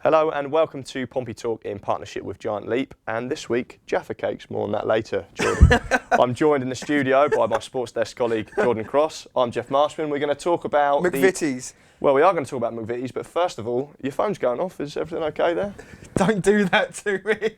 Hello and welcome to Pompey Talk in partnership with Giant Leap, and this week Jaffa Cakes, more on that later, Jordan. I'm joined in the studio by my sports desk colleague Jordan Cross. I'm Jeff Marshman. We're going to talk about McVitie's. Well, we are going to talk about McVitie's, but first of all, your phone's going off. Is everything okay there? Don't do that to me.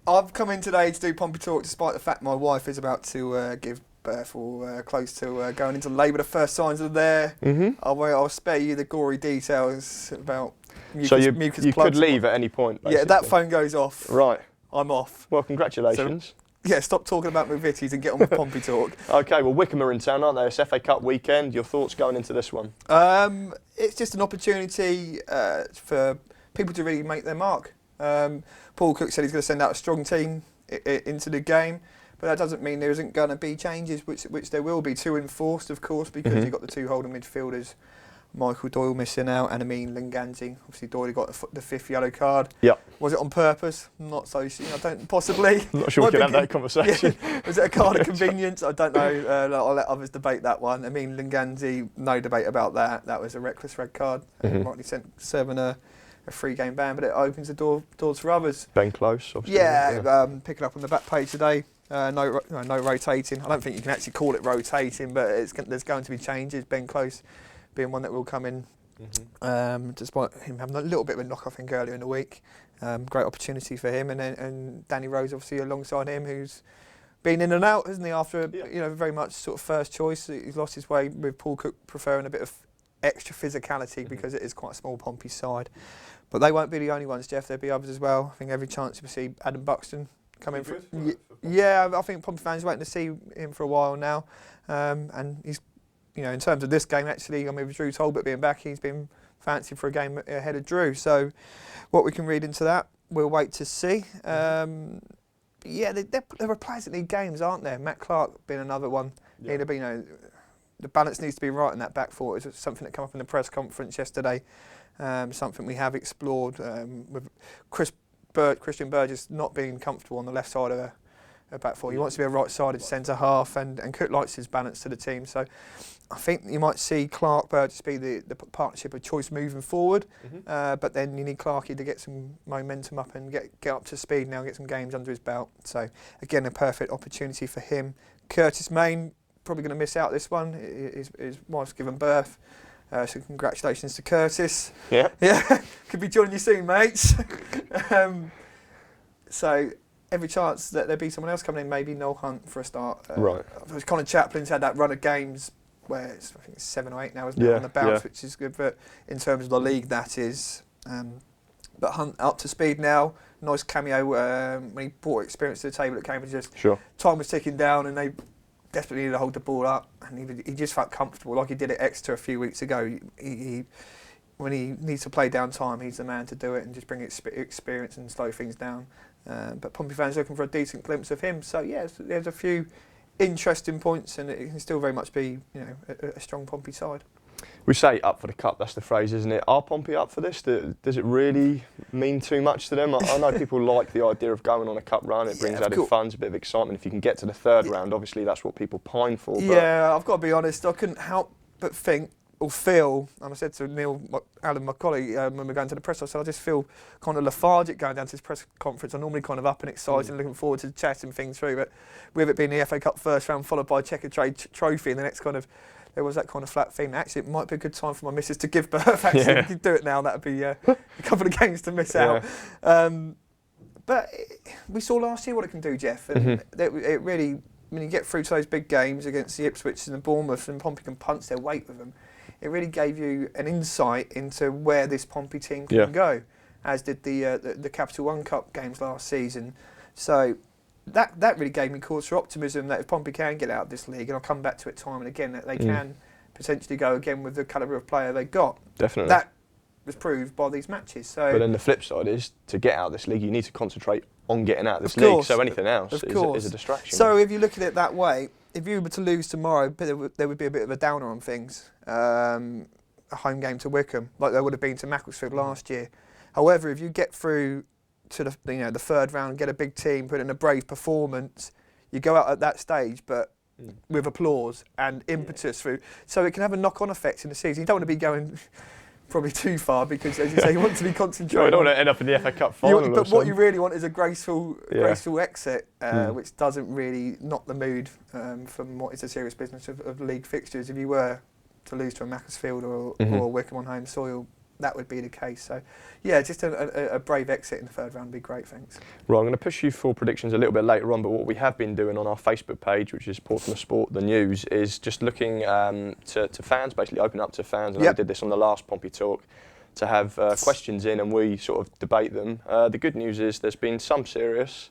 I've come in today to do Pompey Talk despite the fact my wife is about to give birth or close to going into labour. The first signs are there. I'll spare you the gory details about mucus, so you plugs. Could leave at any point, basically. Yeah, that phone goes off. Right. I'm off. Well, congratulations. So, yeah, stop talking about McVitie's and get on with Pompey Talk. Okay, well, Wycombe are in town, aren't they? It's FA Cup weekend. Your thoughts going into this one? It's just an opportunity for people to really make their mark. Paul Cook said he's going to send out a strong team into the game, but that doesn't mean there isn't going to be changes, which there will be. Two enforced, of course, because you've got the two holding midfielders, Michael Doyle missing out, and Amin Linganzi. Obviously, Doyle got the fifth yellow card. Yep. Was it on purpose? Not so. Possibly. I'm not sure we can have that conversation. Yeah. Was it a card of convenience? I don't know. I'll let others debate that one. Amin Linganzi, no debate about that. That was a reckless red card. Rightly serving a free game ban, but it opens the doors for others. Ben Close, obviously. Yeah. Picking up on the back page today. No rotating. I don't think you can actually call it rotating, but there's going to be changes. Ben Close being one that will come in, despite him having a little bit of a knock, I think, earlier in the week. Great opportunity for him, and Danny Rose obviously alongside him, who's been in and out, hasn't he? After very much sort of first choice, he's lost his way with Paul Cook preferring a bit of extra physicality because it is quite a small Pompey side. But they won't be the only ones, Jeff. There'll be others as well. I think every chance you see Adam Buxton coming for. Yeah, I think Pompey fans are waiting to see him for a while now, and he's. In terms of this game, actually, with Drew Talbot being back, he's been fancied for a game ahead of Drew. So, what we can read into that, we'll wait to see. There are pleasantly games, aren't there? Matt Clark being another one. Yeah. The balance needs to be right in that back four. It's something that came up in the press conference yesterday. Something we have explored with Christian Burgess not being comfortable on the left side of a back four. He wants to be a right-sided centre half, and Cook likes his balance to the team. So I think you might see Clark Burgess be the partnership of choice moving forward. But then you need Clarkie to get some momentum up and get up to speed now, get some games under his belt. So again, a perfect opportunity for him. Curtis Main probably going to miss out this one. His wife's given birth. So congratulations to Curtis. Yeah. Could be joining you soon, mates. So every chance that there'd be someone else coming in, maybe Noel Hunt for a start. Right. Colin Chaplin's had that run of games where I think it's 7 or 8 now, isn't it, on the bounce, which is good. But in terms of the league, that is. But Hunt up to speed now. Nice cameo when he brought experience to the table at Cambridge. Time was ticking down, and they desperately needed to hold the ball up, and he just felt comfortable, like he did at Exeter a few weeks ago. He when he needs to play down time, he's the man to do it and just bring experience and slow things down. But Pompey fans are looking for a decent glimpse of him. So there's a few interesting points, and it can still very much be a strong Pompey side. We say up for the cup, that's the phrase, isn't it? Are Pompey up for this? Does it really mean too much to them? I know people like the idea of going on a cup run. It brings added funds, a bit of excitement. If you can get to the third round, obviously that's what people pine for. Yeah, I've got to be honest, I couldn't help but think or feel, and I said to Neil Allen, my colleague, when we're going to the press, I said I just feel kind of lethargic going down to this press conference. I'm normally kind of up and excited and looking forward to chatting things through, but with it being the FA Cup first round followed by a Checker Trade trophy, and the next kind of, there was that kind of flat theme. Actually, it might be a good time for my missus to give birth. Actually, we could do it now. That would be a couple of games to miss out. But we saw last year what it can do, Jeff, and it really, when you get through to those big games against the Ipswich and the Bournemouth, and Pompey can punch their weight with them, it really gave you an insight into where this Pompey team can go, as did the Capital One Cup games last season. So that really gave me cause for optimism that if Pompey can get out of this league, and I'll come back to it time and again, that they can potentially go again with the calibre of player they got. Definitely. That was proved by these matches. So, but then the flip side is, to get out of this league, you need to concentrate on getting out of this league. So anything else is a distraction. So if you look at it that way, if you were to lose tomorrow, there would be a bit of a downer on things. A home game to Wycombe, like there would have been to Macclesfield last year. However, if you get through to the third round, get a big team, put in a brave performance, you go out at that stage, but with applause and impetus through. So it can have a knock-on effect in the season. You don't want to be going probably too far because, as you say, you want to be concentrating. You don't want to end up in the FA Cup final. But what you really want is a graceful exit, Mm. which doesn't really knock the mood from what is a serious business of league fixtures. If you were to lose to a Macclesfield or Wycombe on home soil, that would be the case. So, yeah, just a brave exit in the third round would be great, thanks. Right, I'm going to push you for predictions a little bit later on, but what we have been doing on our Facebook page, which is Portsmouth Sport, the news, is just looking to fans, basically open up to fans. And I did this on the last Pompey Talk, to have questions in and we sort of debate them. The good news is there's been some serious,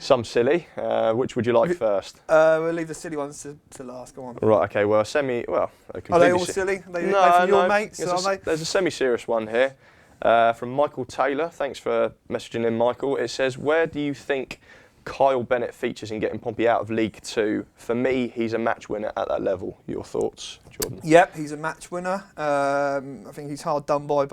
some silly. Which would you like first? We'll leave the silly ones to last. Go on. Right, okay, well, are they all silly? Are they from your mates? There's a semi-serious one here from Michael Taylor. Thanks for messaging in, Michael. It says, where do you think Kyle Bennett features in getting Pompey out of League Two? For me, he's a match winner at that level. Your thoughts, Jordan? Yep, he's a match winner. I think he's hard done by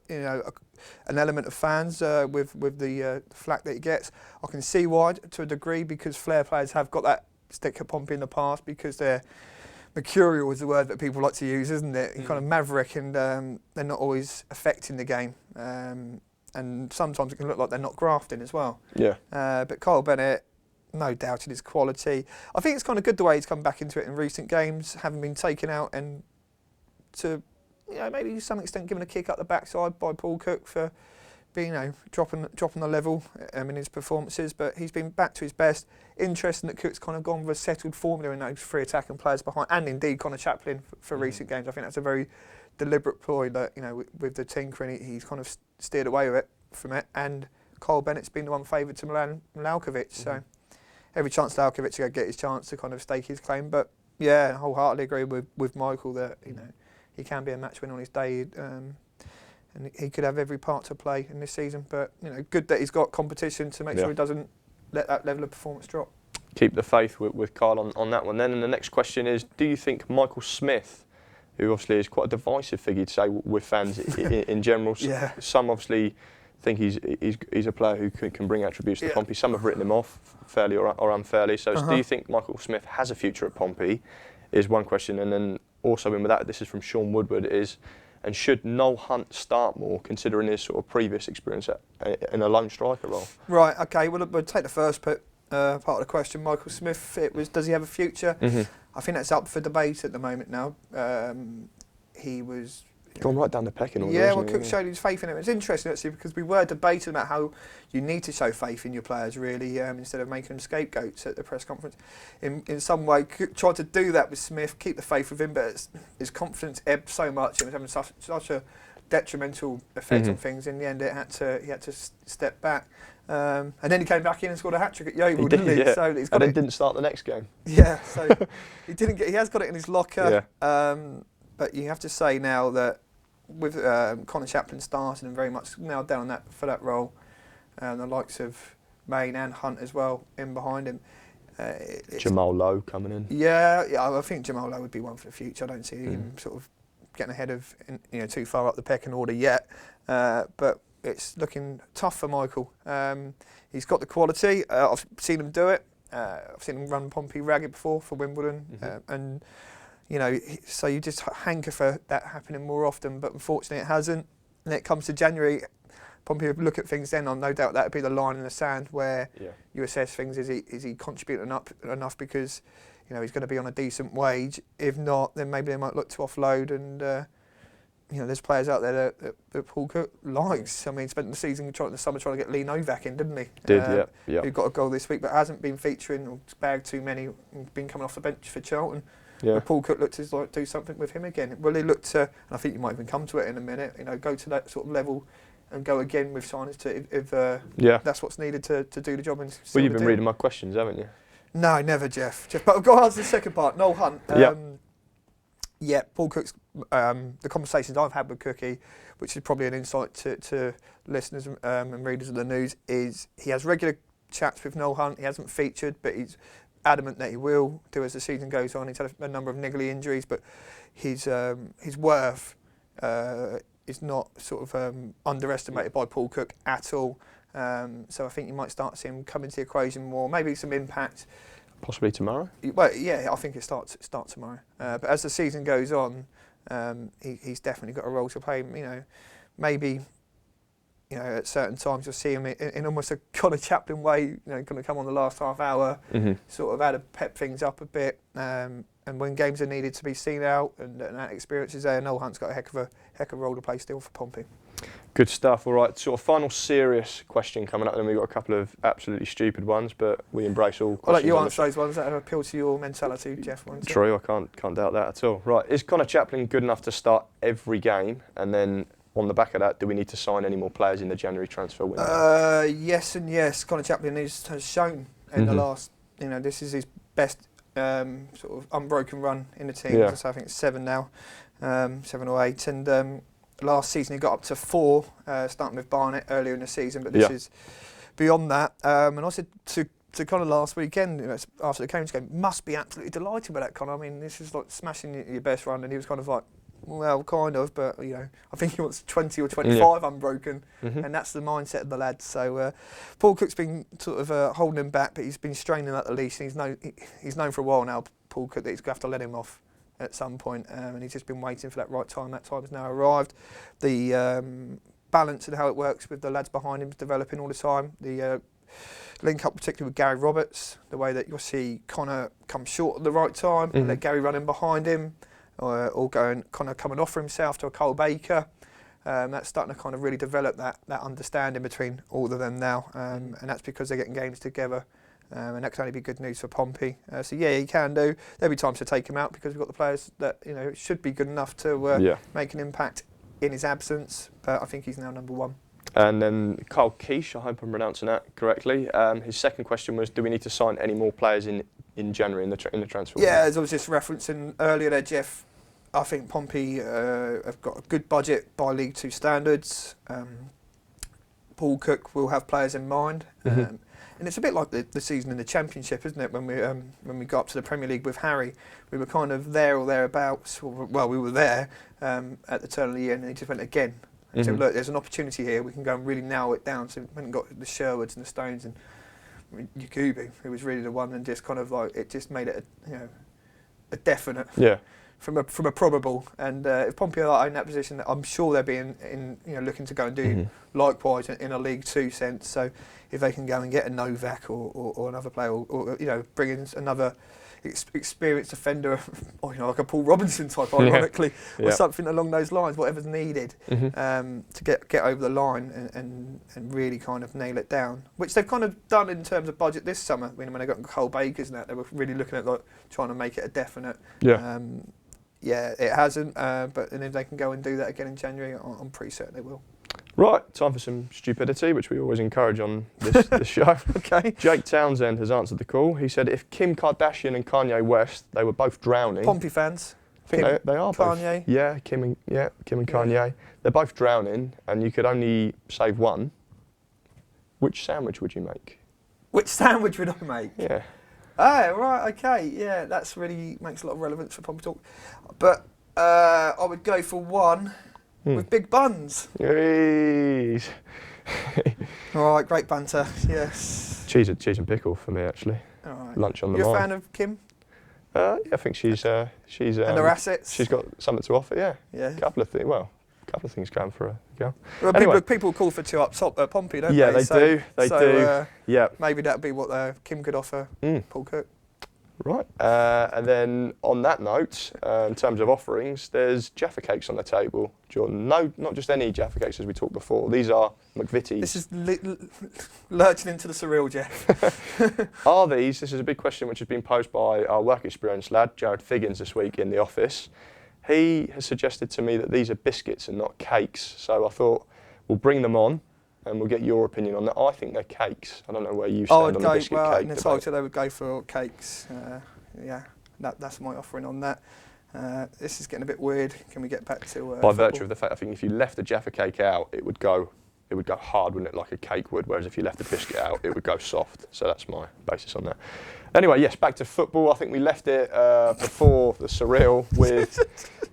an element of fans with the flack that he gets. I can see why to a degree, because flair players have got that stick at Pompey in the past because they're mercurial is the word that people like to use, isn't it? Kind of maverick, and they're not always affecting the game. And sometimes it can look like they're not grafting as well. Yeah. But Kyle Bennett, no doubt in his quality. I think it's kind of good the way he's come back into it in recent games, having been taken out and to, maybe to some extent given a kick up the backside by Paul Cook for being, dropping the level in his performances. But he's been back to his best. Interesting that Cook's kind of gone with a settled formula in those three attacking players behind, and indeed Connor Chaplin for recent games. I think that's a very deliberate ploy that, with the tinkering, he's kind of steered away from it, and Kyle Bennett's been the one favoured to Milan Lalkovic, so every chance Lalkovic to go get his chance to kind of stake his claim. But yeah, I wholeheartedly agree with Michael that he can be a match winner on his day, and he could have every part to play in this season. But good that he's got competition to make sure he doesn't let that level of performance drop. Keep the faith with Kyle on that one then. And the next question is, do you think Michael Smith, who obviously is quite a divisive figure to say with fans in general, some obviously think he's a player who can bring attributes to Pompey. Some have written him off fairly or unfairly. So do you think Michael Smith has a future at Pompey? Is one question. And then also in with that, this is from Sean Woodward, and should Noel Hunt start more, considering his sort of previous experience in a lone striker role? Right, okay, well, we'll take the first part of the question. Michael Smith, does he have a future? I think that's up for debate at the moment now. He was gone right down the pecking order. Yeah, well, Cook showed his faith in him. It's interesting actually because we were debating about how you need to show faith in your players really, instead of making them scapegoats at the press conference. In some way, Cook tried to do that with Smith, keep the faith with him, but his confidence ebbed so much. It was having such a detrimental effect on things. In the end, he had to step back. And then he came back in and scored a hat-trick at Yeovil, didn't he? Yeah. So he's got and then didn't start the next game. Yeah, so he has got it in his locker. But you have to say now that with Connor Chaplin starting and very much nailed down for that role, and the likes of Main and Hunt as well in behind him. Jamal Lowe coming in. Yeah, I think Jamal Lowe would be one for the future. I don't see him sort of getting ahead of too far up the pecking order yet. But it's looking tough for Michael. He's got the quality. I've seen him do it. I've seen him run Pompey ragged before for Wimbledon, and so you just hanker for that happening more often. But unfortunately, it hasn't. And it comes to January, Pompey would look at things then. No doubt that would be the line in the sand where you assess things. Is he contributing enough because he's going to be on a decent wage? If not, then maybe they might look to offload and. There's players out there that Paul Cook likes. I mean, he spent the season the summer trying to get Lee Novak in, didn't he? Who got a goal this week, but hasn't been featuring or bagged too many. Been coming off the bench for Charlton. But Paul Cook looked to do something with him again. Will he look to? And I think you might even come to it in a minute. Go to that sort of level and go again with signings if that's what's needed to do the job. And well, you've been reading my questions, haven't you? No, never, Jeff. But I've got to answer the second part. Noel Hunt. Paul Cook's, the conversations I've had with Cookie, which is probably an insight to listeners and readers of the news, is he has regular chats with Noel Hunt. He hasn't featured, but he's adamant that he will do as the season goes on. He's had a number of niggly injuries, but his worth is not sort of underestimated by Paul Cook at all. So I think you might start to see him come into the equation more, maybe some impact. Possibly tomorrow? Well, yeah, I think it starts tomorrow. But as the season goes on, he's definitely got a role to play. You know, maybe, you know, at certain times you'll see him in almost a kind of Chaplin way, you know, going to come on the last half hour, sort of how to pep things up a bit. And when games are needed to be seen out and that experience is there, Noel Hunt's got a heck of a role to play still for Pompey. Good stuff. All right, sort of final serious question coming up, and then we've got a couple of absolutely stupid ones, but we embrace all questions. I'll let you answer those ones that appeal to your mentality, Jeff. True, I can't doubt that at all. Right, is Connor Chaplin good enough to start every game? And then on the back of that, do we need to sign any more players in the January transfer window? Yes and yes. Connor Chaplin has shown in the last, you know, this is his best sort of unbroken run in the team. Yeah. So I think it's 7 now, 7 or 8. And last season he got up to 4, starting with Bennett earlier in the season. But this is beyond that. And I said to Connor last weekend, you know, after the Cambridge game, must be absolutely delighted with that, Connor. I mean, this is like smashing your best run, and he was kind of like, well, kind of, but you know, I think he wants 20 or 25 unbroken, and that's the mindset of the lads. So Paul Cook's been sort of holding him back, but he's been straining at the leash. And he's known for a while now, Paul Cook, that he's going to have to let him off at some point, and he's just been waiting for that right time. That time has now arrived. The balance and how it works with the lads behind him is developing all the time. The link up particularly with Gary Roberts, the way that you'll see Connor come short at the right time and let Gary run in behind him. Or going kind of come and offer himself to a Cole Baker. That's starting to kind of really develop that understanding between all of them now, and that's because they're getting games together, and that can only be good news for Pompey. So yeah, he can do. There'll be times to take him out because we've got the players that, you know, should be good enough to make an impact in his absence. But I think he's now number 1. And then Carl Keish, I hope I'm pronouncing that correctly. His second question was, do we need to sign any more players in January in the transfer window? Yeah, as I was just referencing earlier there, Jeff, I think Pompey have got a good budget by League 2 standards. Paul Cook will have players in mind. And it's a bit like the season in the Championship, isn't it? When we got up to the Premier League with Harry, we were kind of there or thereabouts. Well, we were there at the turn of the year, and then he just went again. And said, look, there's an opportunity here. We can go and really narrow it down. So we went and got the Sherwoods and the Stones and Yakubu, who was really the one, and just kind of like it just made it a definite from a probable. And if Pompey are in that position, I'm sure they'll be in looking to go and do likewise in a League 2 sense. So if they can go and get a Novak or another player, or you know, bring in another experienced defender, or you know, like a Paul Robinson type, ironically, or something along those lines, whatever's needed to get over the line and really kind of nail it down, which they've kind of done in terms of budget this summer. When they got Cole Bakers and that, they were really looking at like trying to make it a definite. It hasn't, but if they can go and do that again in January, I'm pretty certain they will. Right, time for some stupidity, which we always encourage on this show. Okay. Jake Townsend has answered the call. He said, if Kim Kardashian and Kanye West, they were both drowning. Pompey fans. I think they are Kanye. both. Yeah, Kim and Kanye. They're both drowning, and you could only save one. Which sandwich would you make? Which sandwich would I make? Yeah. Oh, right, okay. Yeah, that's really makes a lot of relevance for Pompey talk. But I would go for one with big buns. Jeez. All right, great banter. Yes. Cheese and pickle for me, actually. All right. Lunch on the You're line. a fan of Kim? Yeah, I think she's and her assets. She's got something to offer. Yeah. Yeah. A couple of things going for a girl. Well, anyway. people call for 2 up top at Pompey, don't they? Yeah, they do. They do. Yeah. Maybe that'd be what Kim could offer Paul Cook. Right. And then on that note, in terms of offerings, there's Jaffa cakes on the table, Jordan. No, not just any Jaffa cakes as we talked before. These are McVitie's. This is lurching into the surreal, Jeff. This is a big question which has been posed by our work experience lad, Jared Figgins, this week in the office. He has suggested to me that these are biscuits and not cakes. So I thought we'll bring them on and we'll get your opinion on that. I think they're cakes. I don't know where you stand on the biscuit cake in the title they would go for cakes. That's my offering on that. This is getting a bit weird. Can we get back to by football? virtue of the fact, I think if you left the Jaffa cake out, it would go hard, wouldn't it, like a cake would, whereas if you left the biscuit out, it would go soft. So that's my basis on that. Anyway, yes, back to football. I think we left it before the surreal with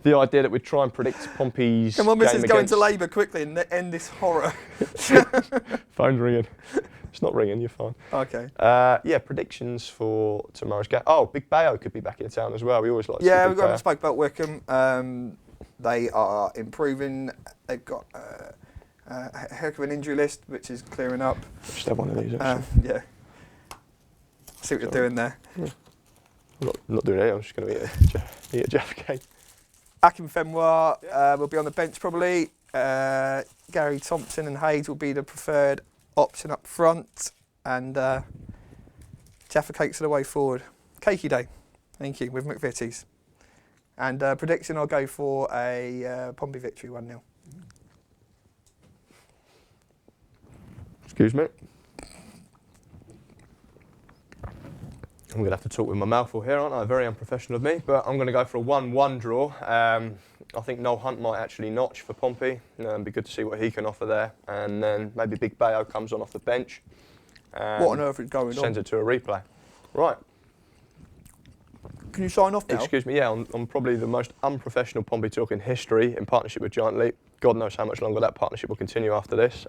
the idea that we'd try and predict Pompey's Come on, game Mrs. Go into labour quickly and end this horror. Phone's ringing. It's not ringing, you're fine. Okay. Predictions for tomorrow's game. Oh, Big Bayo could be back in town as well. We always like to see Yeah, Big we haven't Bayo. spoke about Wycombe. They are improving. They've got a heck of an injury list, which is clearing up. Just have one of these, actually. Yeah. See what you're doing there. Yeah. I'm not doing anything, I'm just going to eat a Jaffa cake. Akinfenwa will be on the bench probably. Gary Thompson and Hayes will be the preferred option up front. And Jaffa cakes are the way forward. Cakey day, thank you, with McVitie's. And prediction, I'll go for a Pompey victory, 1-0. Excuse me. I'm going to have to talk with my mouth full here, aren't I? Very unprofessional of me, but I'm going to go for a 1-1 draw. I think Noel Hunt might actually notch for Pompey. It'd be good to see what he can offer there. And then maybe Big Bayo comes on off the bench. What on earth is going on? Sends it to a replay. Right. Can you sign off now? Excuse me, yeah, on probably the most unprofessional Pompey talk in history in partnership with Giant Leap. God knows how much longer that partnership will continue after this.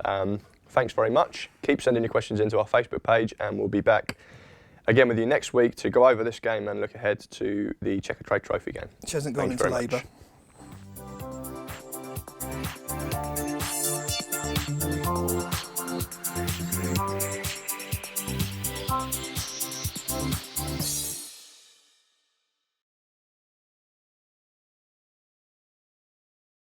Thanks very much. Keep sending your questions into our Facebook page and we'll be back again with you next week to go over this game and look ahead to the Checker Trade Trophy game. Which hasn't gone into Labour.